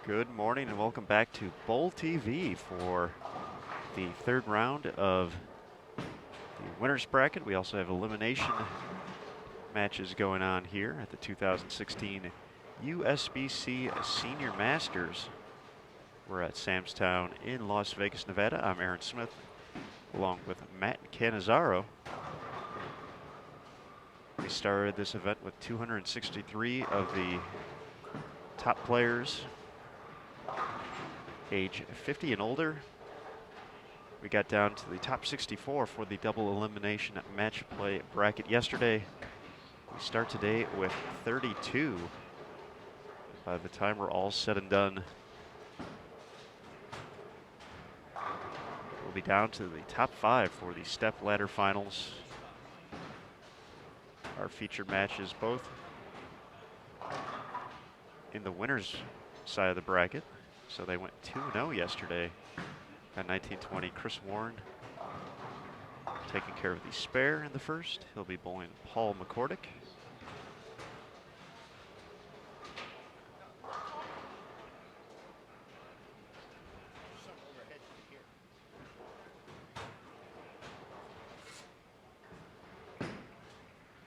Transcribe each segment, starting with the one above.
Good morning and welcome back to Bowl TV for the third round of the winners bracket. We also have elimination matches going on here at the 2016 USBC Senior Masters. We're at Sam's Town in Las Vegas, Nevada. I'm Aaron Smith along with Matt Cannizzaro. We started this event with 263 of the top players age 50 and older. We got down to the top 64 for the double elimination match play bracket yesterday. We start today with 32. By the time we're all said and done, we'll be down to the top 5 for the step ladder finals. Our featured matches both in the winners side of the bracket. So they went 2-0 yesterday. At 1920, Chris Warren taking care of the spare in the first. He'll be bowling Paul McCordick.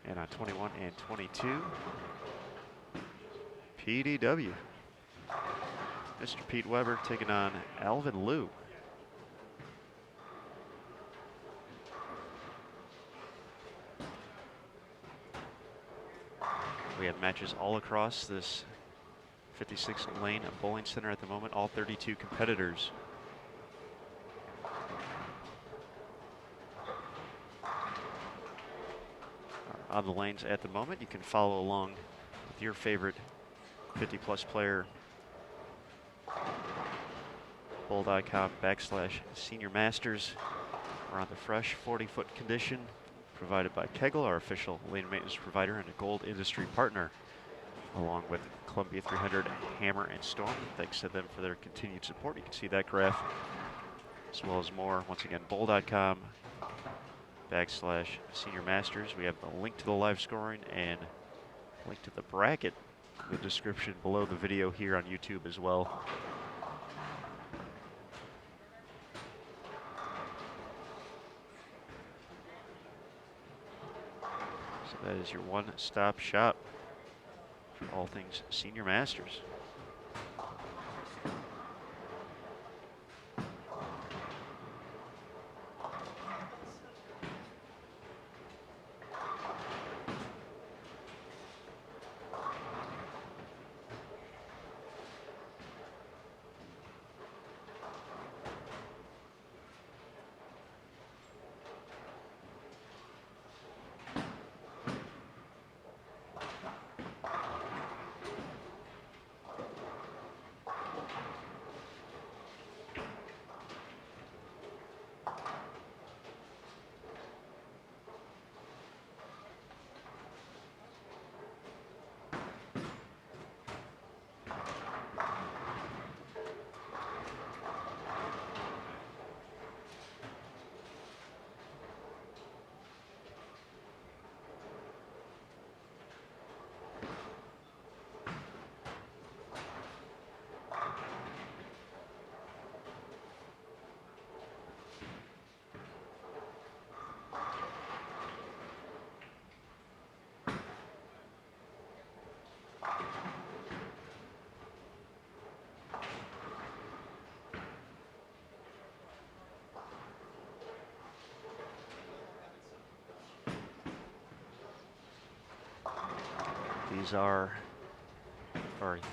And on 21 and 22, PDW. Mr. Pete Weber taking on Alvin Liu. We have matches all across this 56 lane bowling center at the moment, all 32 competitors. On the lanes at the moment, you can follow along with your favorite 50-plus player. Bowl.com/Senior Masters. We're on the fresh 40-foot condition provided by Kegel, our official lane maintenance provider and a gold industry partner, along with Columbia 300, Hammer, and Storm. Thanks to them for their continued support. You can see that graph as well as more. Once again, bowl.com/Senior Masters. We have the link to the live scoring and link to the bracket in the description below the video here on YouTube as well. That is your one-stop shop for all things Senior Masters.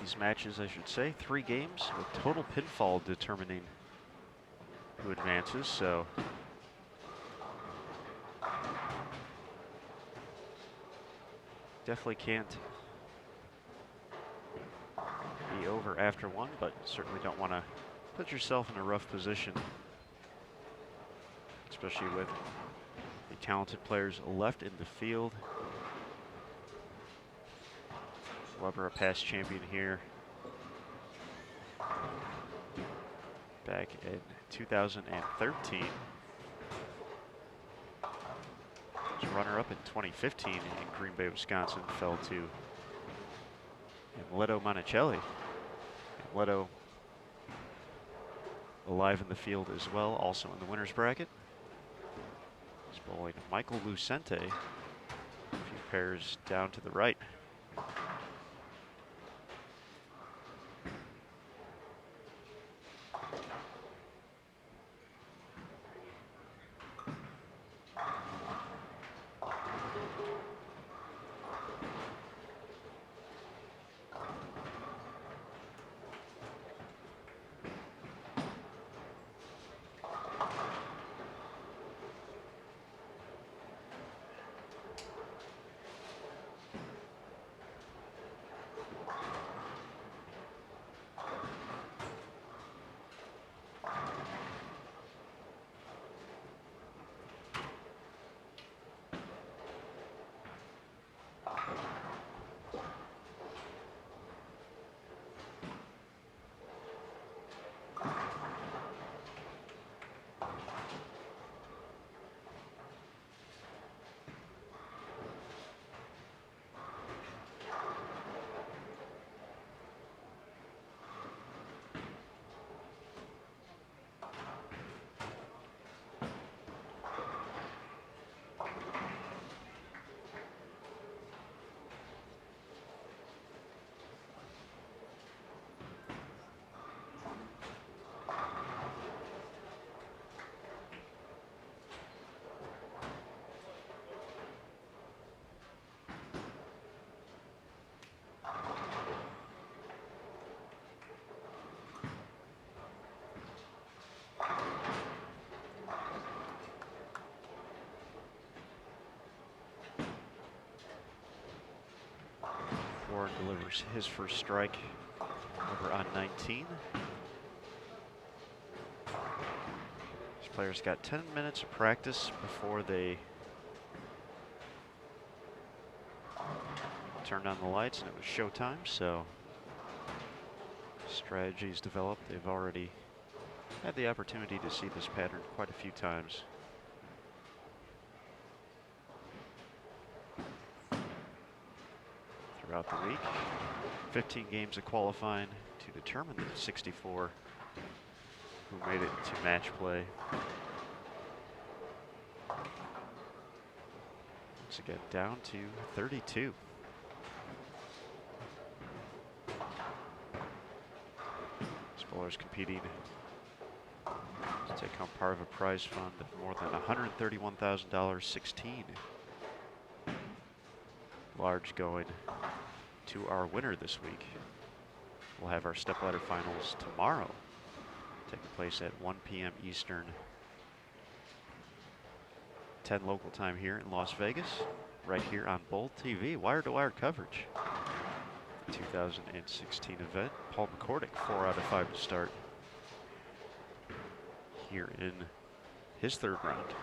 These matches, I should say, 3 games with total pinfall determining who advances. So definitely can't be over after one, but certainly don't want to put yourself in a rough position, especially with the talented players left in the field. Weber, a past champion here back in 2013. Was runner-up in 2015 in Green Bay, Wisconsin. Fell to Leto Monticelli. Leto alive in the field as well, also in the winner's bracket. He's bowling Michael Lucente, a few pairs down to the right. Warren delivers his first strike over on 19. These players got 10 minutes of practice before they turned on the lights and it was showtime, so strategies developed. They've already had the opportunity to see this pattern quite a few times. Throughout the week, 15 games of qualifying to determine the 64 who made it to match play. Once again, down to 32. These bowlers competing to take home part of a prize fund of more than $131,000, 16 large going to our winner this week. We'll have our stepladder finals tomorrow, taking place at 1 p.m. Eastern, 10 local time here in Las Vegas, right here on Bold TV, wire-to-wire coverage. The 2016 event. Paul McCordick, 4 out of 5 to start here in his third round.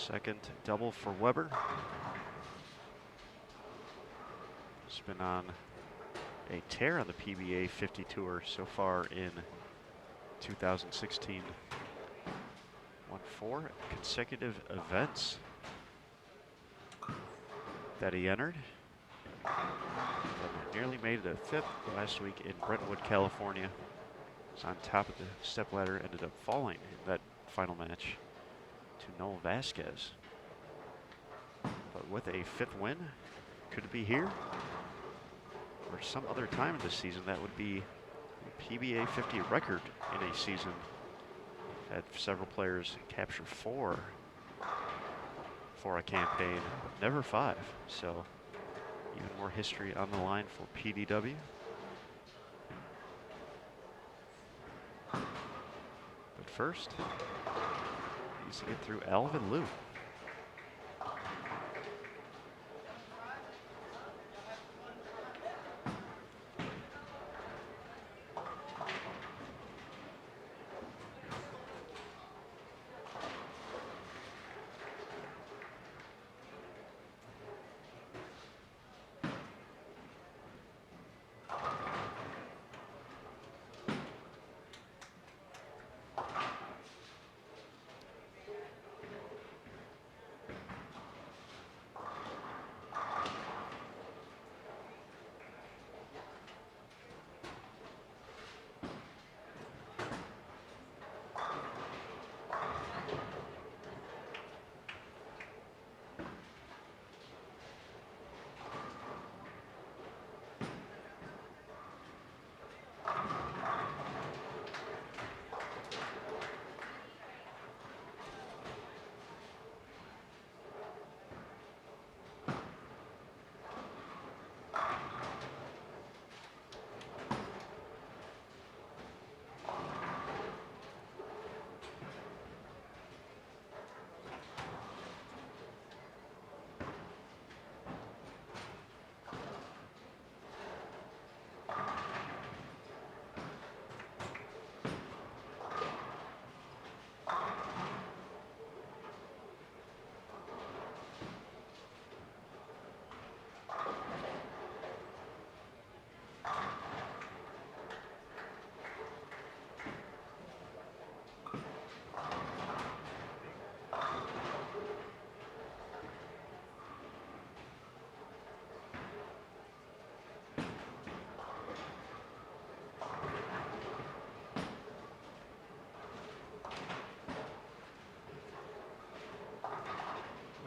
Second double for Weber. He's been on a tear on the PBA 50 Tour so far in 2016. Won 4 consecutive events that he entered. nearly made it a 5th last week in Brentwood, California. Was on top of the stepladder, ended up falling in that final match to Noel Vasquez. But with a 5th win, could it be here? Or some other time in this season, that would be a PBA 50 record in a season. Had several players capture 4 for a campaign, but never 5. So even more history on the line for PDW. But first, needs to get through Alvin Liu.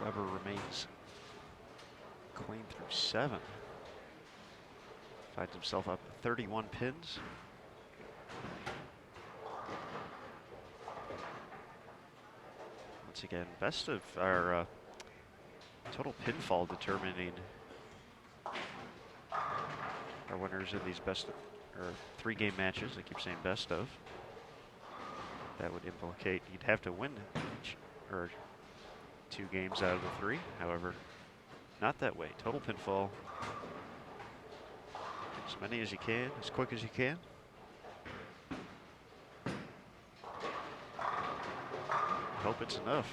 Weber remains clean through 7. Finds himself up 31 pins. Once again, best of our total pinfall determining our winners in these best of, or 3-game matches. I keep saying best of. That would implicate you'd have to win each, or 2 games out of the 3. However, not that way. Total pinfall. As many as you can, as quick as you can. Hope it's enough.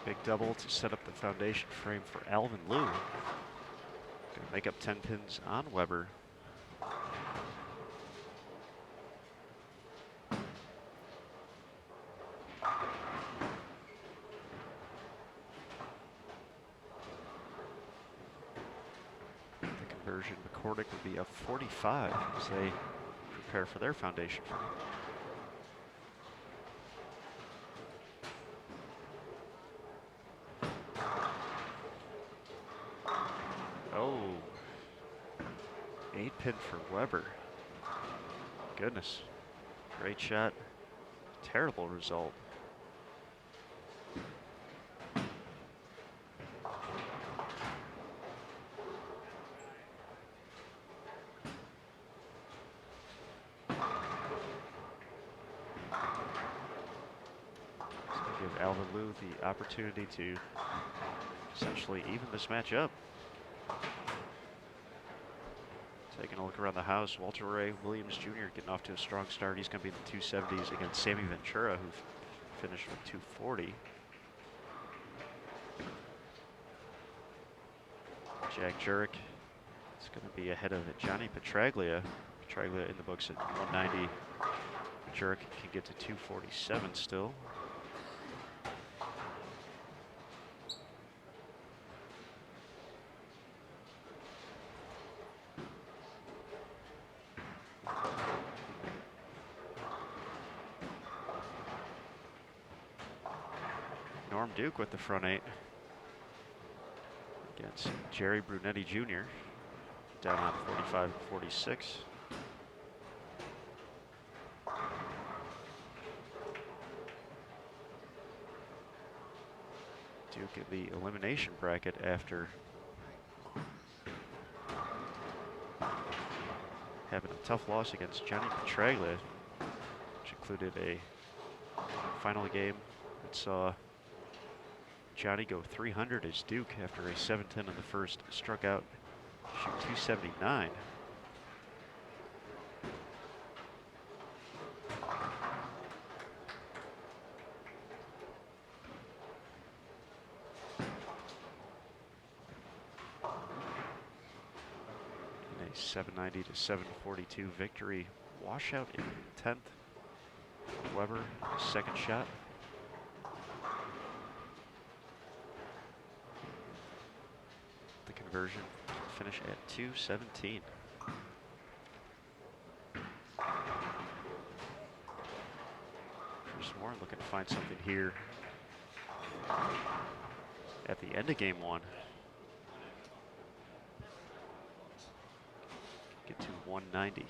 Big double to set up the foundation frame for Alvin Liu. Going to make up 10 pins on Weber. conversion, McCordick would be up 45 as they prepare for their foundation frame. Oh, 8-pin for Weber. Goodness, great shot, terrible result. Give Alvin Liu the opportunity to essentially even this match up. Taking a look around the house, Walter Ray Williams Jr. getting off to a strong start. He's going to be in the 270s against Sammy Ventura, who finished with 240. Jack Jurek is going to be ahead of Johnny Petraglia. Petraglia in the books at 190. Jurek can get to 247 still. Norm Duke with the front 8 against Jerry Brunetti Jr. down on 45 and 46. Duke in the elimination bracket after having a tough loss against Johnny Petraglia, which included a final game that saw Johnny go 300 as Duke after a 7-10 in the first, struck out, shoot 279. In a 790 to 742 victory, washout in 10th. Weber, second shot. Conversion finish at 217. Chris Moore looking to find something here at the end of game 1. Get to 190.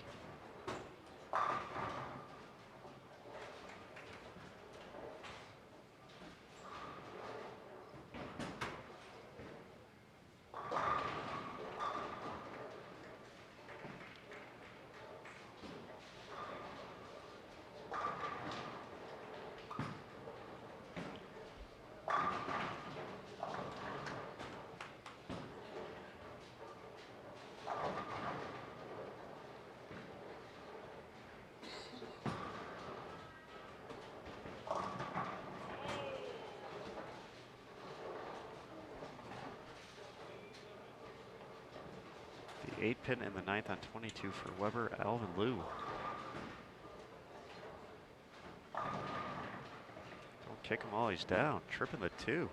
The 8-pin in the 9th on 22 for Weber, Alvin Liu. Don't kick him while he's down, tripping the 2.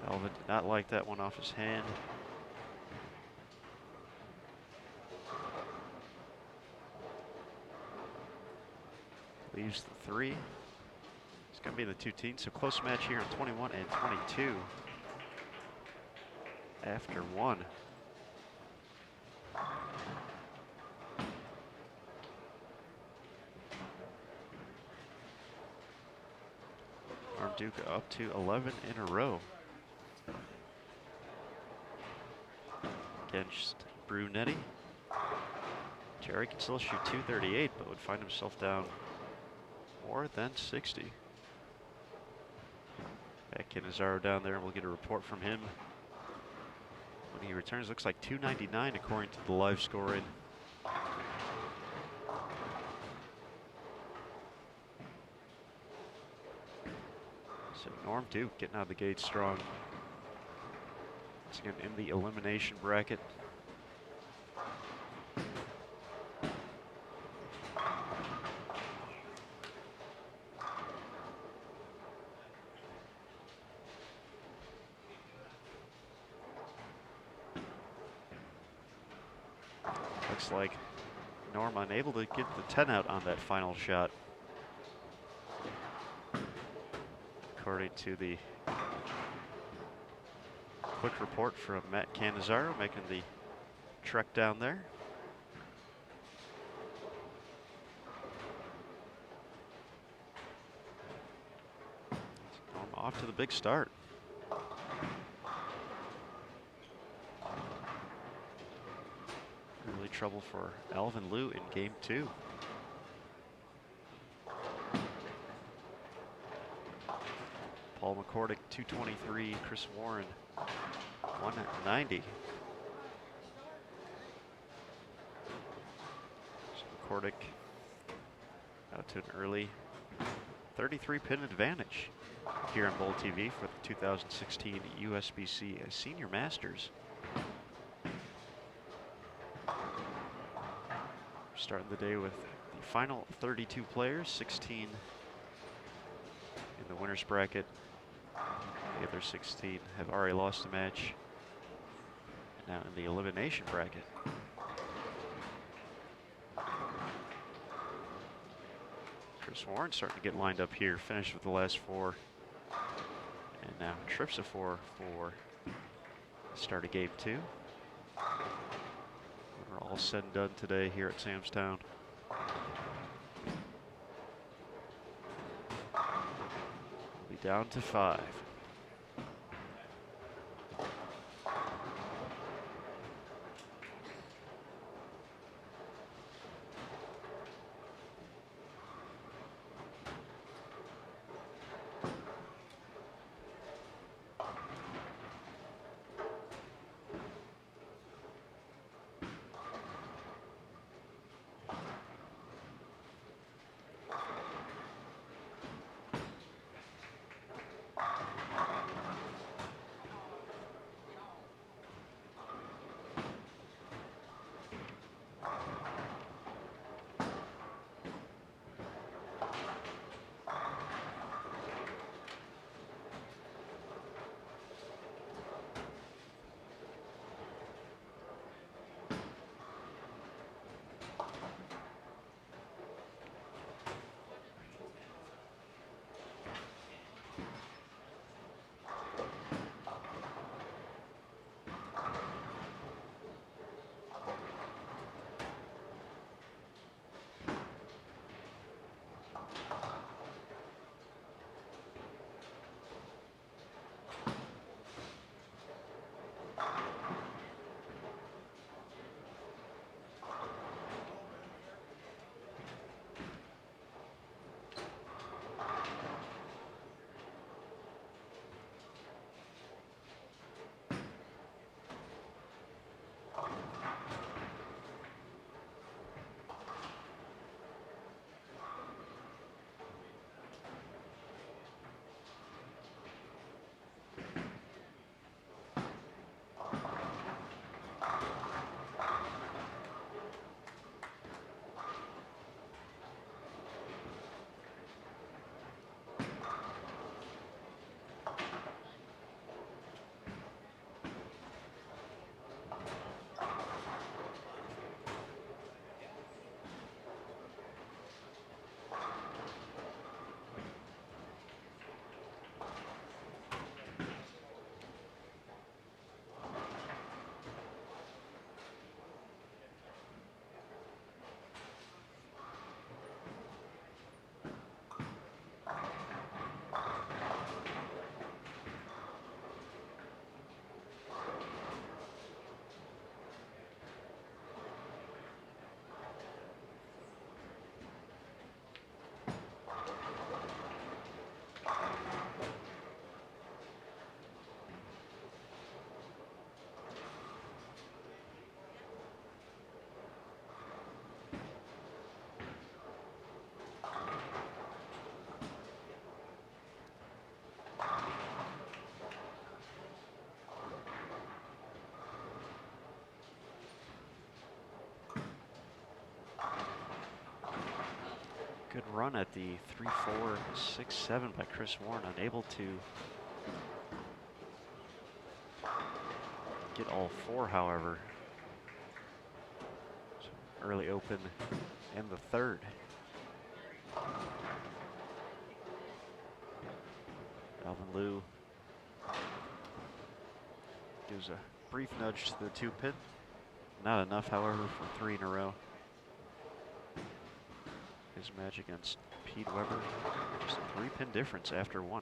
Alvin did not like that one off his hand. Leaves the 3. It's going to be the 2 teams, so close match here on 21 and 22. After 1. Duke up to 11 in a row. Against Brunetti. Jerry can still shoot 238, but would find himself down more than 60. Back Cannizzaro down there, and we'll get a report from him when he returns. Looks like 299 according to the live scoring. So Norm Duke getting out of the gate strong. Once again in the elimination bracket. Looks like Norm unable to get the 10 out on that final shot. According to the quick report from Matt Cannizzaro making the trek down there. Norm off to the big start. Early trouble for Alvin Liu in game 2. Paul McCordick 223, Chris Warren 190. So McCordick out to an early 33 pin advantage here on Bowl TV for the 2016 USBC Senior Masters. Starting the day with the final 32 players, 16 in the winner's bracket. The other 16 have already lost a match. Now in the elimination bracket. Chris Warren starting to get lined up here, finished with the last 4. And now trips a 4 for start of game 2. We're all said and done today here at Samstown. We'll be down to 5. Good run at the 3-4, 6-7 by Chris Warren, unable to get all four, however. So early open in the third. Alvin Liu gives a brief nudge to the 2-pin. Not enough, however, for 3 in a row. His match against Pete Weber, just a 3-pin difference after 1.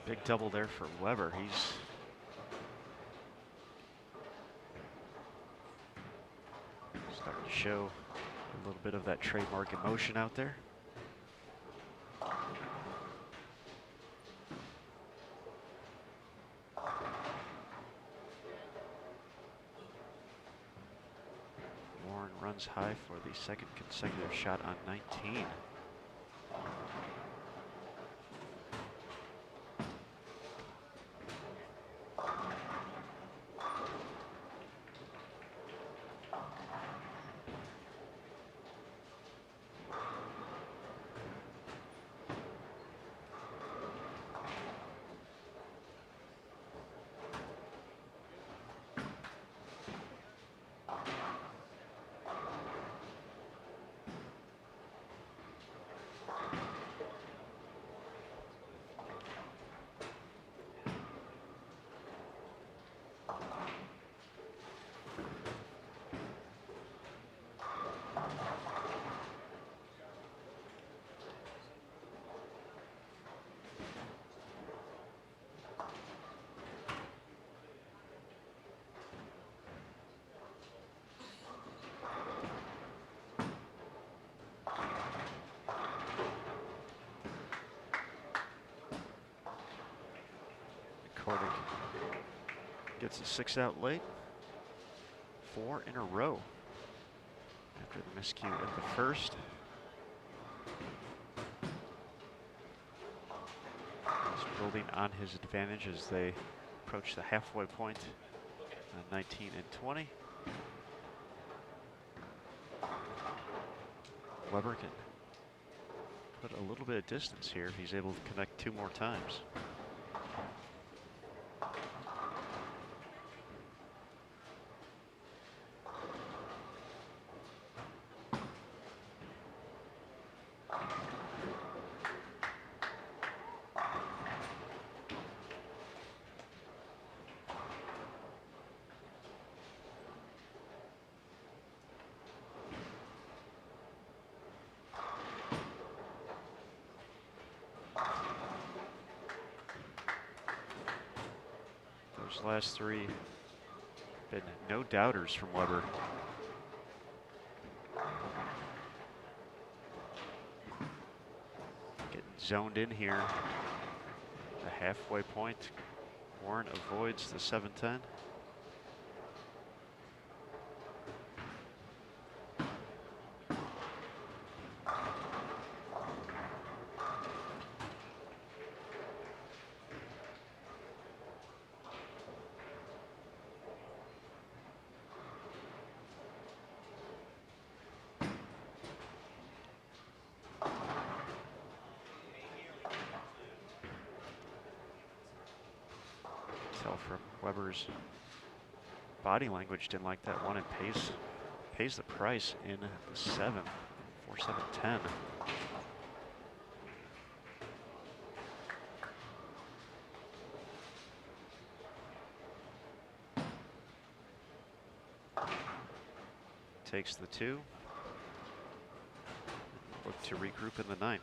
Big double there for Weber. He's starting to show a little bit of that trademark emotion out there. Warren runs high for the second consecutive shot on 19. Cordic gets a 6-out late. 4 in a row after the miscue at the first. He's building on his advantage as they approach the halfway point on 19 and 20. Weber can put a little bit of distance here if he's able to connect 2 more times. Those last three been no doubters from Weber. Getting zoned in here. The halfway point. Warren avoids the 710. Tell from Weber's body language, didn't like that one, and pays the price in the 7, 4-7-10. Takes the 2. Look to regroup in the 9th.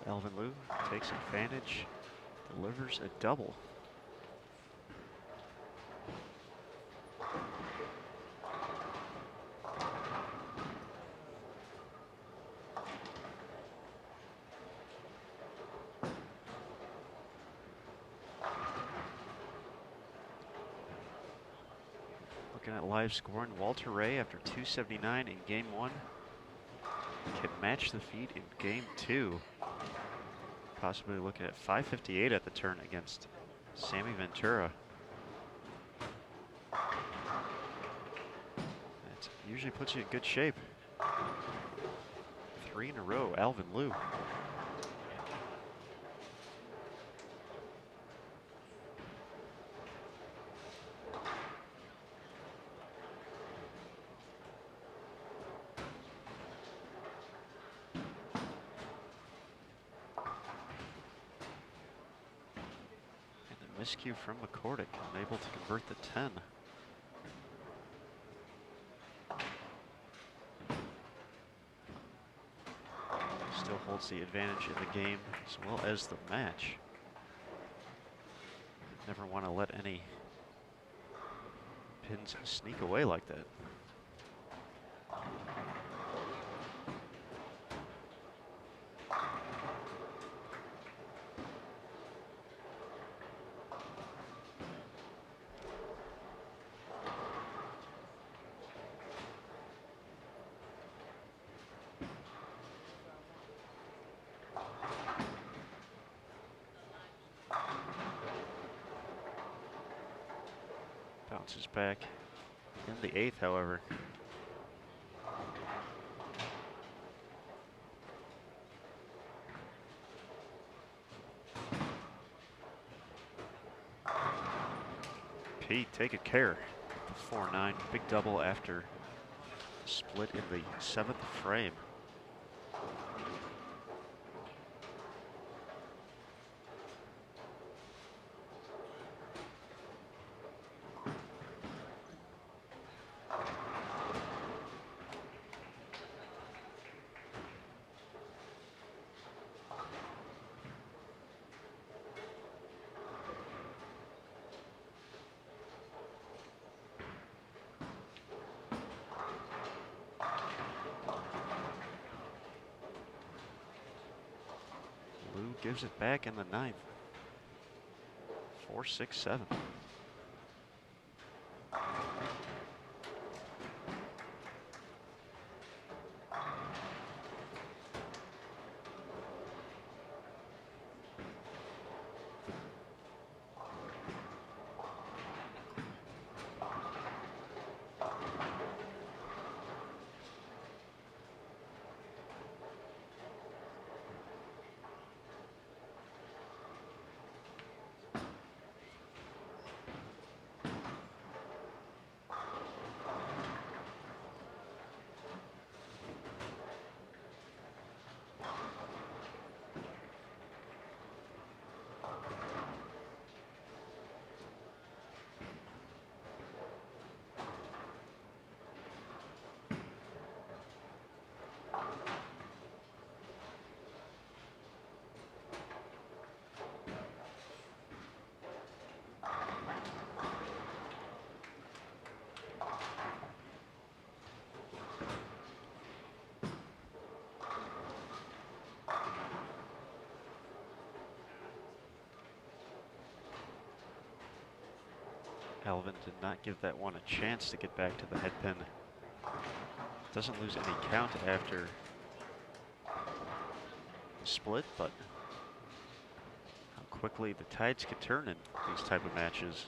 Alvin Liu takes advantage, delivers a double. Looking at live scoring, Walter Ray after 279 in game 1 can match the feat in game 2. Possibly looking at 558 at the turn against Sammy Ventura. That usually puts you in good shape. 3 in a row, Alvin Liu. Miscue from McCordick, unable to convert the 10. Still holds the advantage in the game as well as the match. Never want to let any pins sneak away like that. Bounces back in the 8th, however. Pete taking care. The 4-9, big double after the split in the 7th frame. Gives it back in the 9th. 4-6-7. Halvin did not give that one a chance to get back to the head pin. Doesn't lose any count after the split, but how quickly the tides can turn in these type of matches.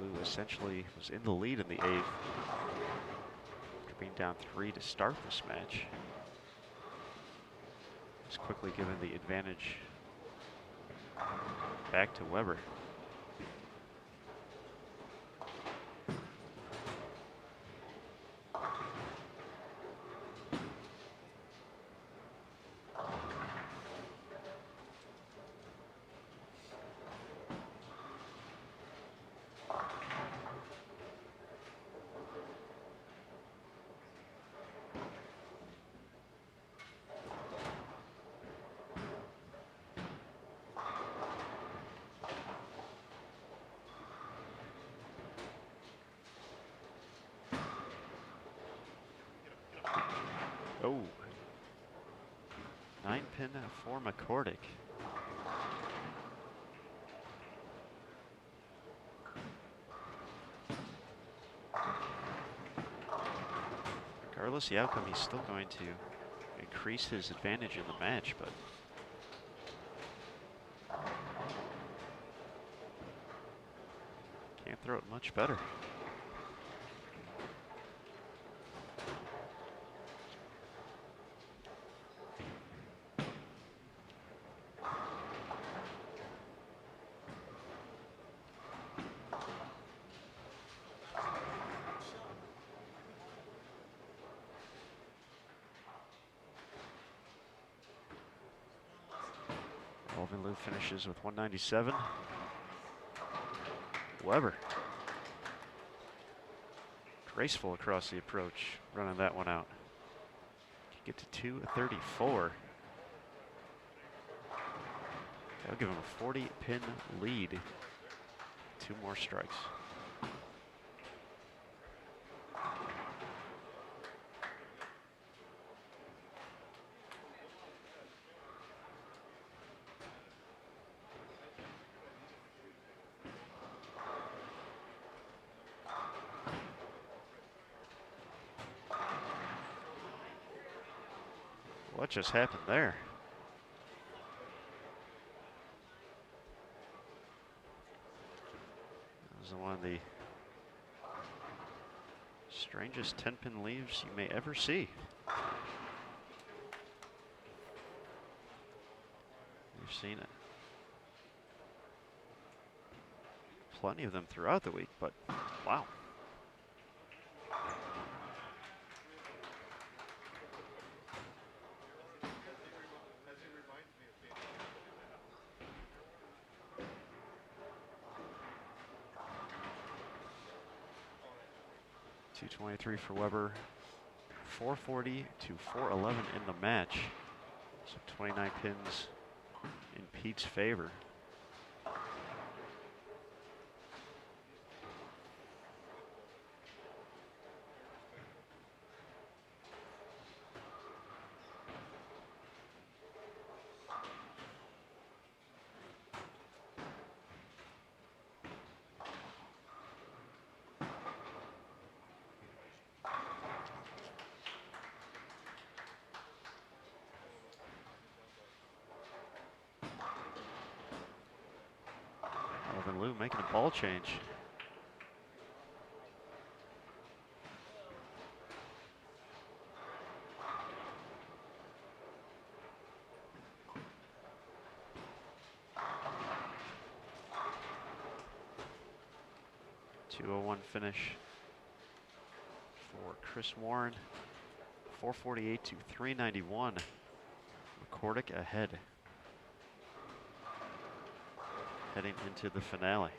Lou essentially was in the lead in the 8th, after being down 3 to start this match. He's quickly given the advantage back to Weber. Oh, 9-pin for McCordick. Regardless of the outcome, he's still going to increase his advantage in the match, but can't throw it much better. Lou finishes with 197. Weber. Graceful across the approach, running that one out. Get to 234. That'll give him a 40-pin lead. 2 more strikes. What just happened there? That was one of the strangest 10-pin leaves you may ever see. You've seen it. Plenty of them throughout the week, but wow. .223 for Weber, 440 to 411 in the match. So 29 pins in Pete's favor. Lou making a ball change. .201 finish for Chris Warren. 448 to 391. McCordick ahead. Heading into the finale.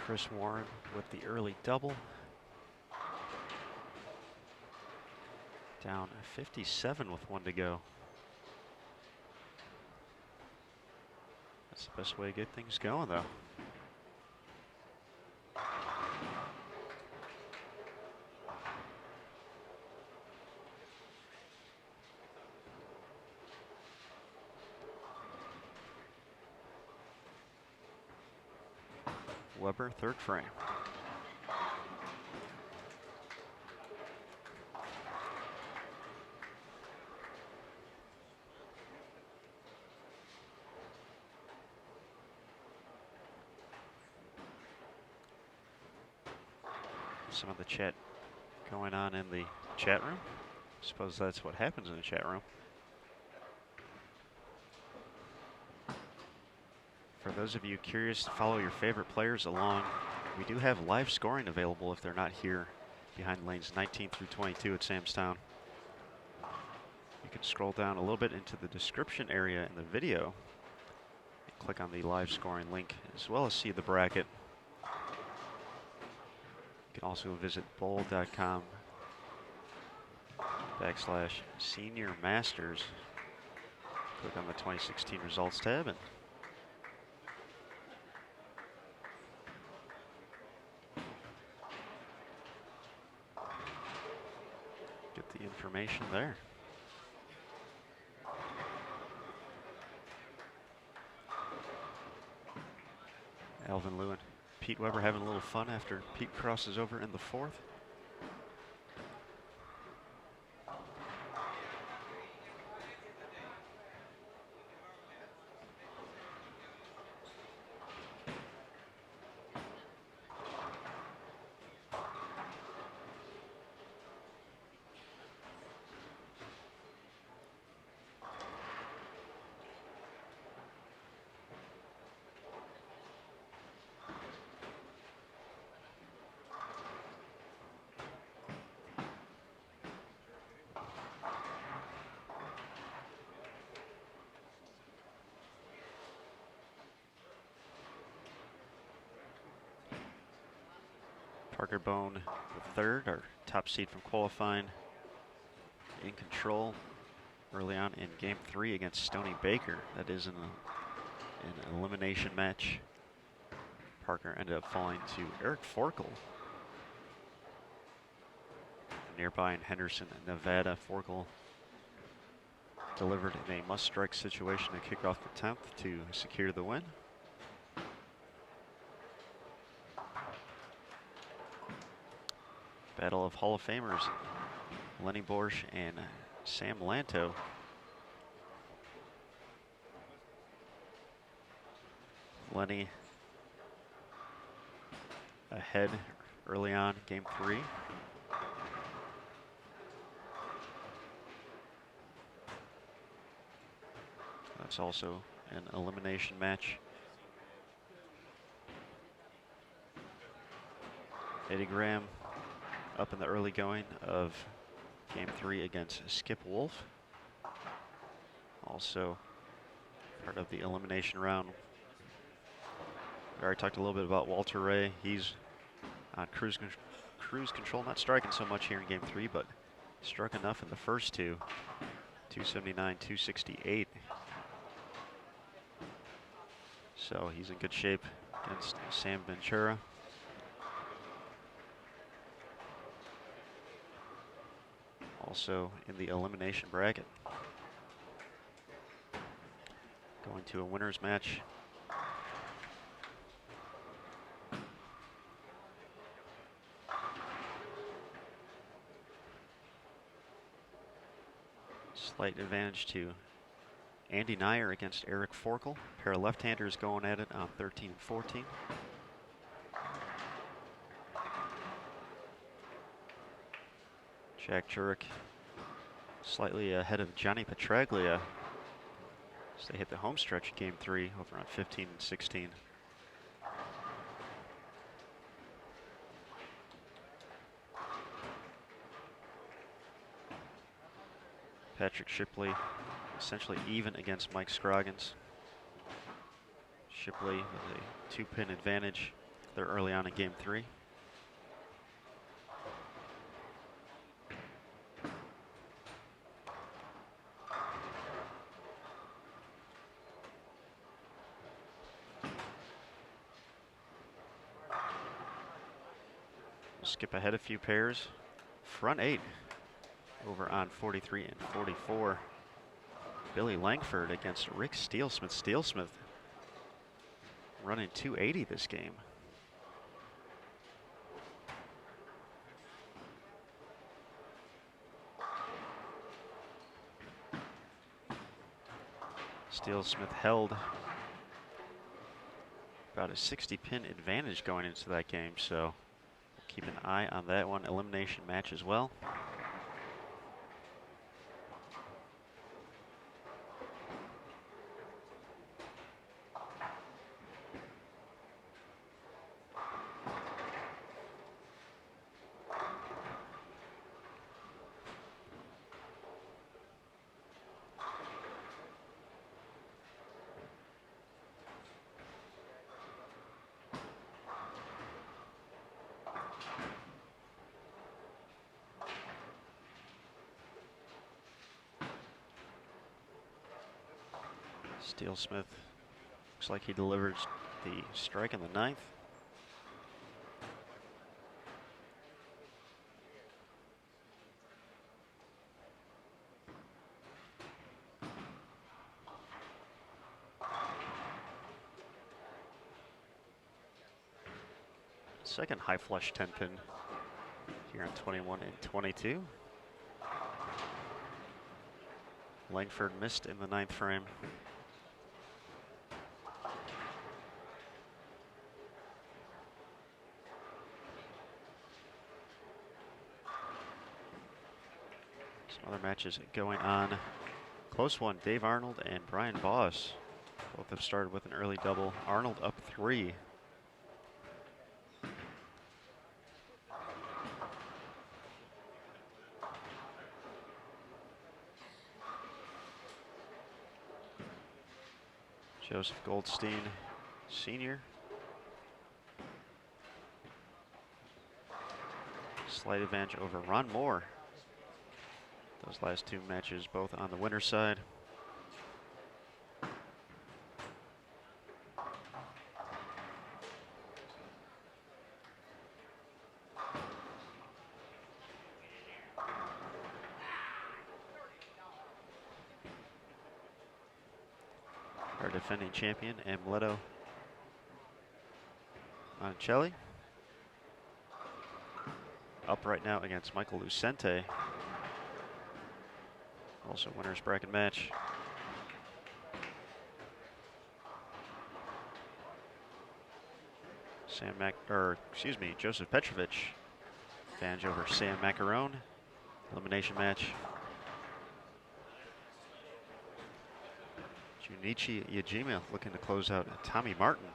Chris Warren with the early double. Down 57 with 1 to go. That's the best way to get things going, though. Weber, third frame. Some of the chat going on in the chat room. Suppose that's what happens in the chat room. For those of you curious to follow your favorite players along, we do have live scoring available if they're not here behind lanes 19 through 22 at Samstown. You can scroll down a little bit into the description area in the video and click on the live scoring link, as well as see the bracket. You can also visit bowl.com/Senior Masters. Click on the 2016 results tab and get the information there. Alvin Lewin, Pete Weber having a little fun after Pete crosses over in the 4th. Parker Bone, the 3rd, our top seed from qualifying, in control early on in game 3 against Stony Baker. That is an elimination match. Parker ended up falling to Eric Forkel. Nearby in Henderson, Nevada, Forkel delivered in a must-strike situation to kick off the 10th to secure the win. Battle of Hall of Famers, Lenny Borsch and Sam Lanto. Lenny ahead early on, game 3. That's also an elimination match. Eddie Graham up in the early going of game 3 against Skip Wolf. Also part of the elimination round. We already talked a little bit about Walter Ray. He's on cruise control, not striking so much here in game 3, but struck enough in the first 2. 279, 268. So he's in good shape against Sam Ventura. Also in the elimination bracket. Going to a winner's match. Slight advantage to Andy Nyer against Eric Forkel. Pair of left-handers going at it on 13 and 14. Jack Jurek slightly ahead of Johnny Petraglia as they hit the home stretch of game 3 over on 15 and 16. Patrick Shipley essentially even against Mike Scroggins. Shipley with a 2-pin advantage They're early on in game 3. We'll skip ahead a few pairs. Front 8 over on 43 and 44. Billy Langford against Rick Steelsmith. Steelsmith running 280 this game. Steelsmith held about a 60-pin advantage going into that game, so keep an eye on that one. Elimination match as well. Steelsmith looks like he delivers the strike in the 9th. Second high flush 10-pin here on 21 and 22. Langford missed in the 9th frame. Some other matches going on. Close one, Dave Arnold and Brian Voss. Both have started with an early double. Arnold up 3. Joseph Goldstein, Senior. Slight advantage over Ron Moore. Those last 2 matches both on the winner's side. Our defending champion, Amleto Monticelli. Up right now against Michael Lucente. Also winner's bracket match. Joseph Petrovich. Advantage over Sam Macarone. Elimination match. Junichi Yajima looking to close out Tommy Martin.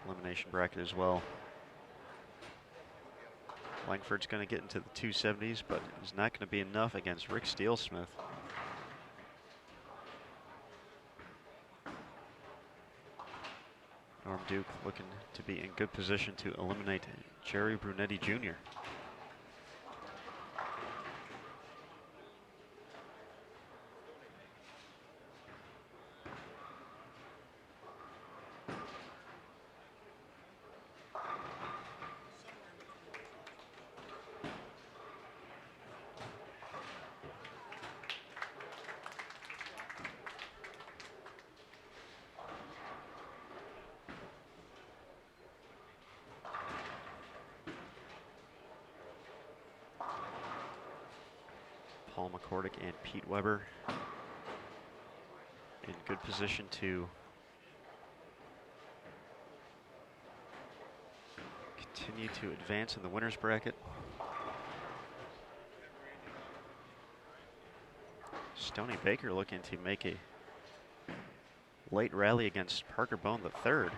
Elimination bracket as well. Langford's going to get into the 270s, but it's not going to be enough against Rick Steelsmith. Norm Duke looking to be in good position to eliminate Jerry Brunetti Jr. Paul McCordick and Pete Weber in good position to continue to advance in the winner's bracket. Stoney Baker looking to make a late rally against Parker Bone III.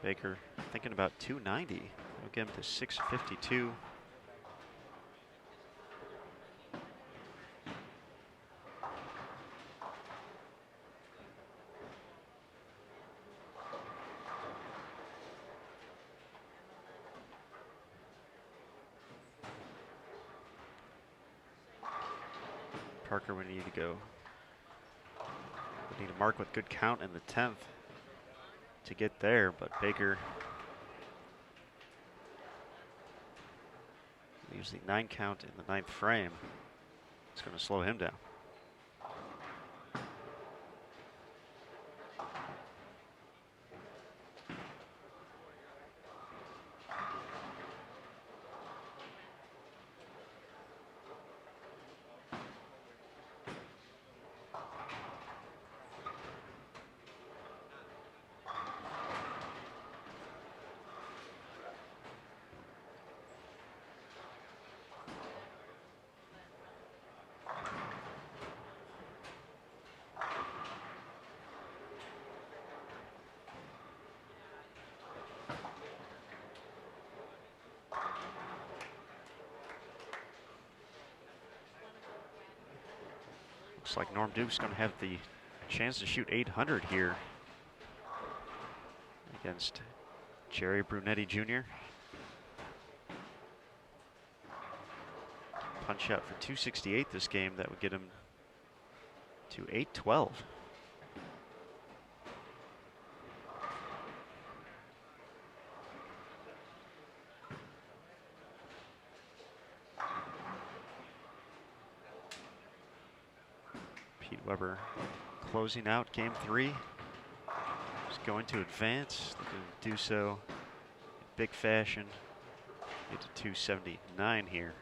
Baker thinking about 290. We'll get him to 652. Parker would need to go. Would need to mark with good count in the 10th to get there, but Baker leaves the 9 count in the 9th frame. It's going to slow him down. Looks like Norm Duke's going to have the chance to shoot 800 here against Jerry Brunetti Jr. Punch out for 268 this game. That would get him to 812. Pete Weber closing out game 3. He's going to advance, looking to do so in big fashion. Get to 279 here.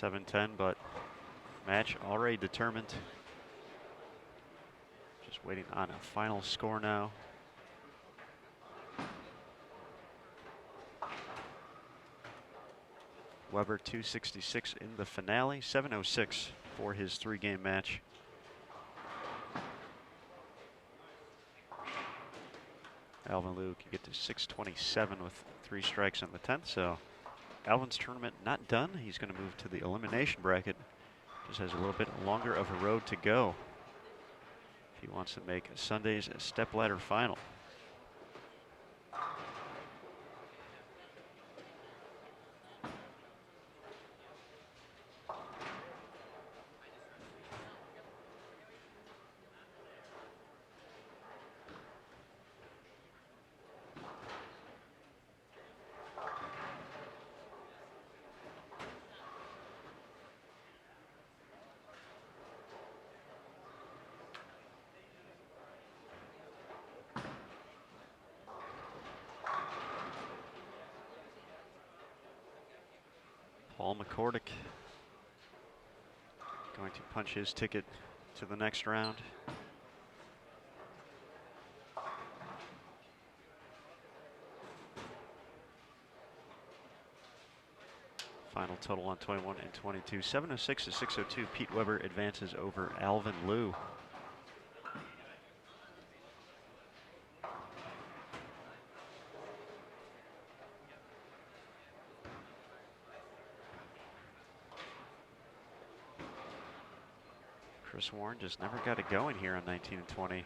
.710, but match already determined. Just waiting on a final score now. Weber 266 in the finale, 706 for his 3-game match. Alvin Liu can get to 627 with 3 strikes on the 10th, so Alvin's tournament not done. He's going to move to the elimination bracket. Just has a little bit longer of a road to go if he wants to make Sunday's stepladder final. Paul McCordick going to punch his ticket to the next round. Final total on 21 and 22. 706 to 602. Pete Weber advances over Alvin Liu. Chris Warren just never got it going here on 19 and 20.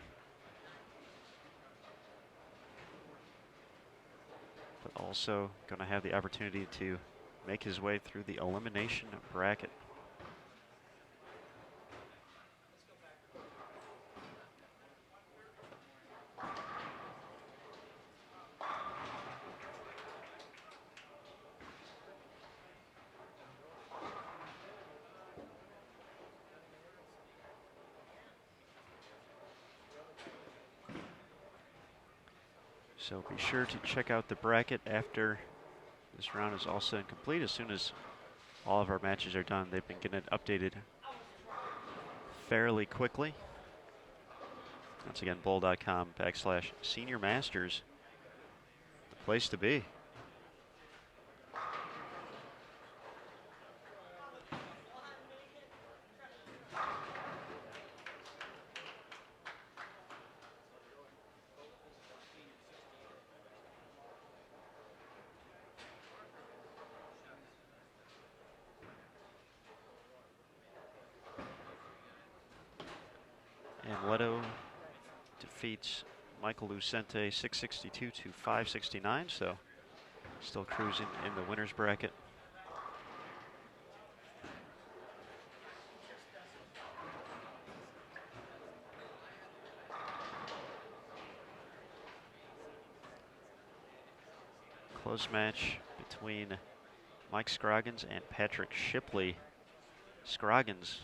But also going to have the opportunity to make his way through the elimination bracket. So be sure to check out the bracket after This round is also incomplete. As soon as all of our matches are done, they've been getting it updated fairly quickly. Once again, bowl.com/Senior Masters, the place to be. And Leto defeats Michael Lucente 662 to 569, so still cruising in the winner's bracket. Close match between Mike Scroggins and Patrick Shipley. Scroggins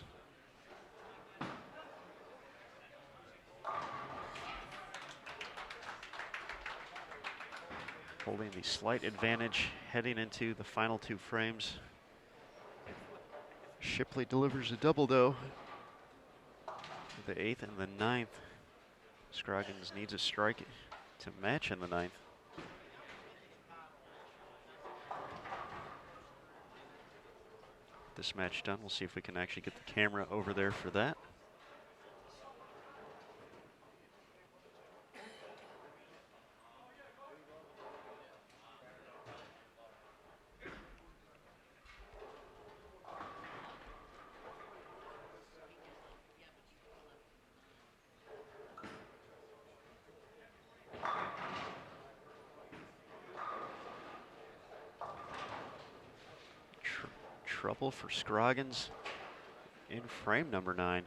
holding the slight advantage heading into the final two frames. Shipley delivers a double though. The 8th and the 9th. Scroggins needs a strike to match in the 9th. This match done, we'll see if we can actually get the camera over there for that. Trouble for Scroggins in frame number 9.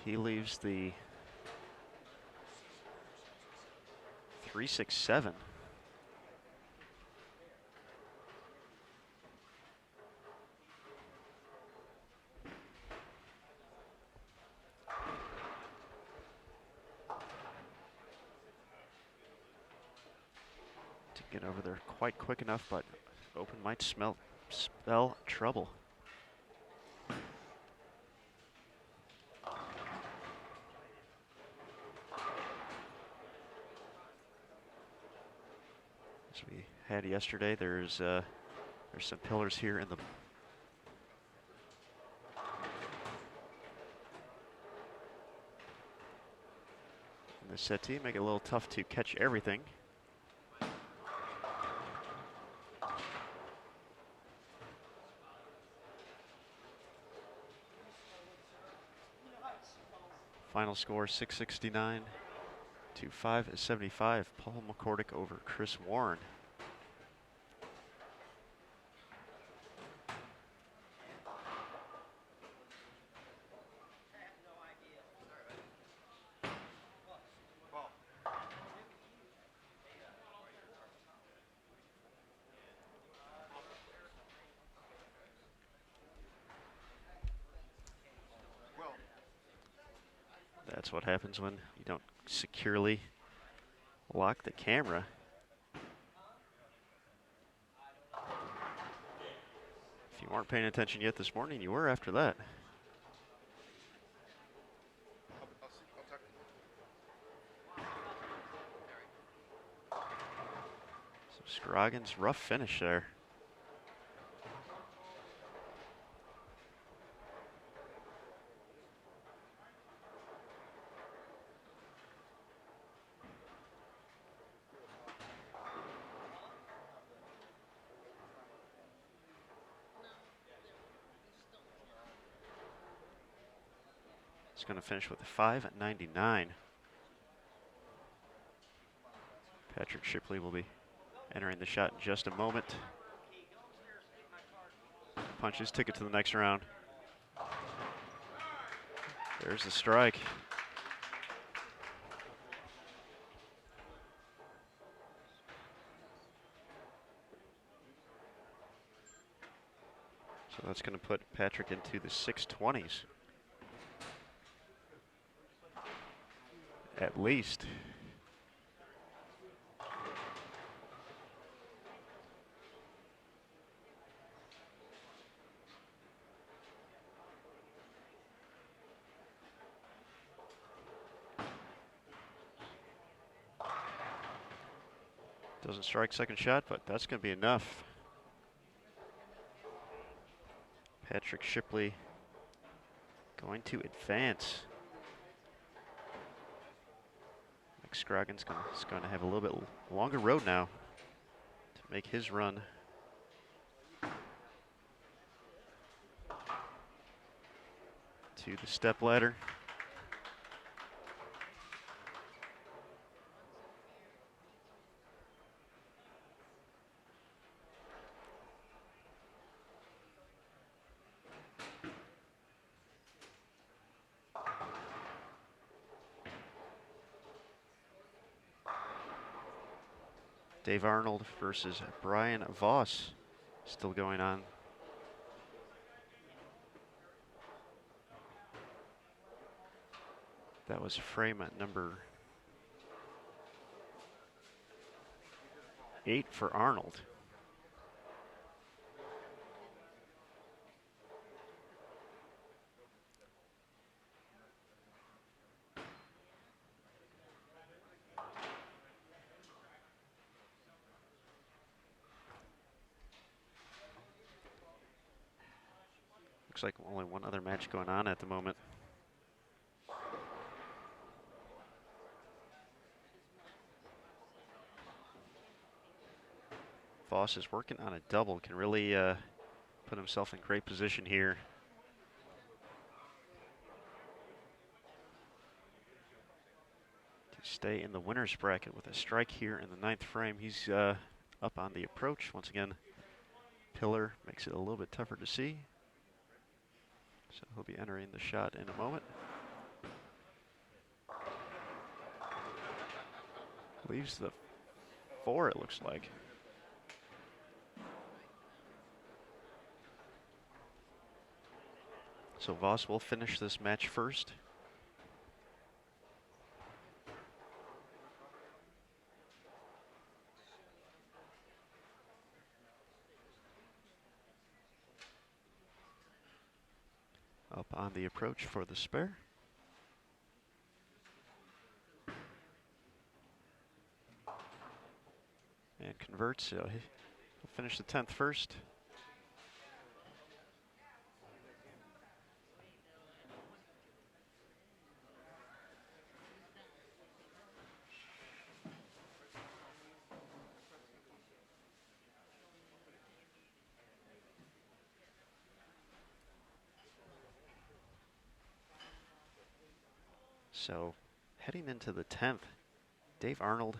He leaves the 3-6-7. Get over there quite quick enough, but open might spell trouble. As we had yesterday, there's some pillars here in the settee, make it a little tough to catch everything. Final score 669 to 575. Paul McCordick over Chris Warren. That's what happens when you don't securely lock the camera. If you weren't paying attention yet this morning, you were after that. So Scroggins, rough finish there. It's going to finish with a 599. Patrick Shipley will be entering the shot in just a moment. Punch his ticket to the next round. There's the strike. So that's going to put Patrick into the 620s. at least. Doesn't strike second shot, but that's going to be enough. Patrick Shipley going to advance. Mike Scroggins is going to have a little bit longer road now to make his run. To the step ladder. Dave Arnold versus Brian Voss still going on. That was frame at number 8 for Arnold. Looks like only one other match going on at the moment. Voss is working on a double, can really put himself in great position here. To stay in the winner's bracket with a strike here in the 9th frame. He's up on the approach. Once again, pillar makes it a little bit tougher to see. So he'll be entering the shot in a moment. Leaves the 4, it looks like. So Voss will finish this match first. Up on the approach for the spare. And converts, so he'll finish the 10th first. So heading into the 10th, Dave Arnold,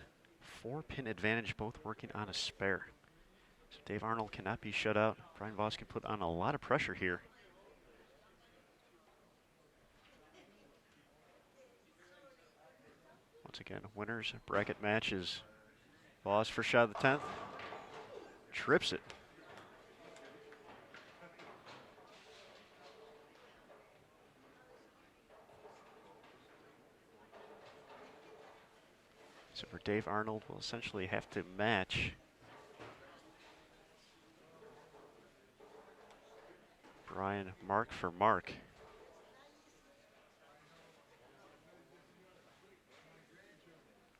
4-pin advantage, both working on a spare. So Dave Arnold cannot be shut out. Brian Voss can put on a lot of pressure here. Once again, winners bracket matches. Voss for shot of the 10th. Trips it. So for Dave Arnold, will essentially have to match Brian mark for mark.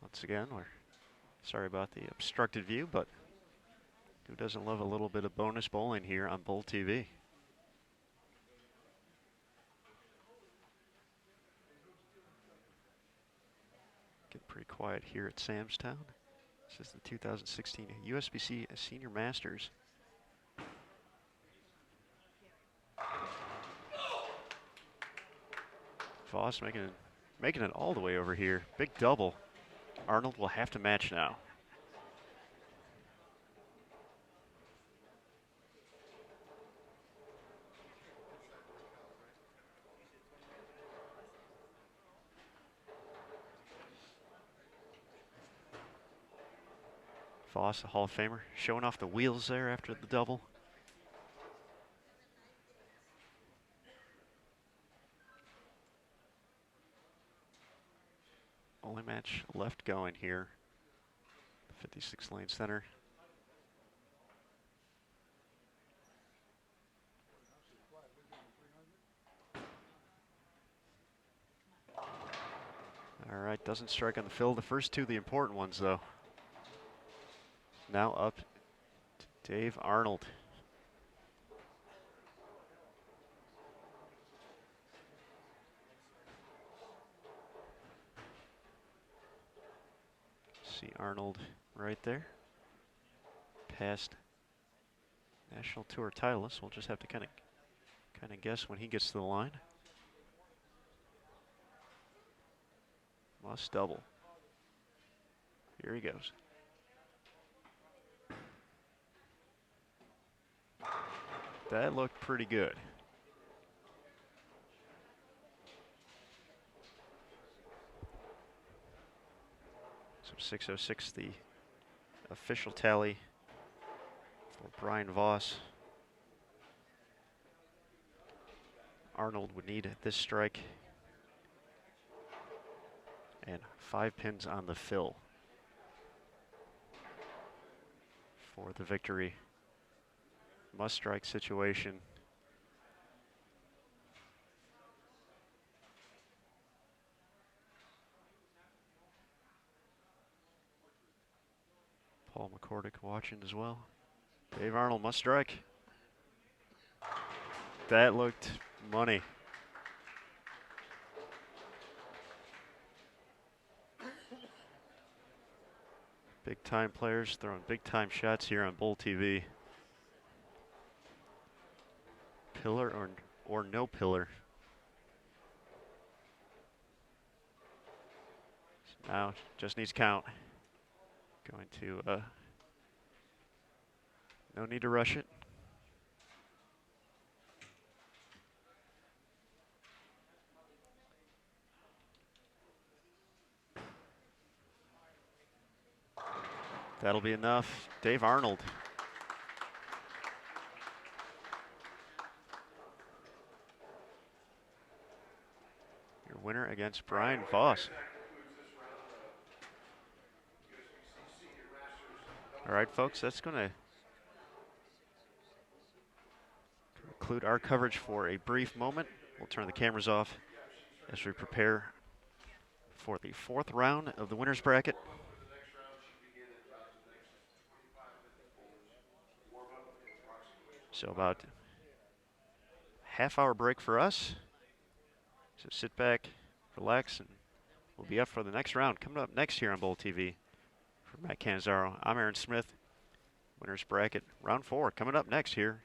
Once again, we're sorry about the obstructed view, but who doesn't love a little bit of bonus bowling here on Bowl TV? Get pretty quiet here at Samstown. This is the 2016 USBC Senior Masters. Voss making it all the way over here. Big double. Arnold will have to match now. Voss, the Hall of Famer, showing off the wheels there after the double. Only match left going here. 56 lane center. All right, doesn't strike on the fill. The first two, the important ones, though. Now up to Dave Arnold. See Arnold right there. Past National Tour titleist. We'll just have to kind of guess when he gets to the line. Must double. Here he goes. That looked pretty good. So 606, the official tally for Brian Voss. Arnold would need this strike and 5 pins on the fill for the victory. Must strike situation. Paul McCordick watching as well. Dave Arnold must strike. That looked money. Big time players throwing big time shots here on Bull TV. Pillar or no pillar. So now just needs count. Going to no need to rush it. That'll be enough. Dave Arnold. Your winner against Brian Voss. All right, folks, that's going to conclude our coverage for a brief moment. We'll turn the cameras off as we prepare for the 4th round of the winner's bracket. So about half-hour break for us. So sit back, relax, and we'll be up for the next round. Coming up next here on Bull TV. For Matt Cannizzaro, I'm Aaron Smith. Winner's bracket, round 4, coming up next here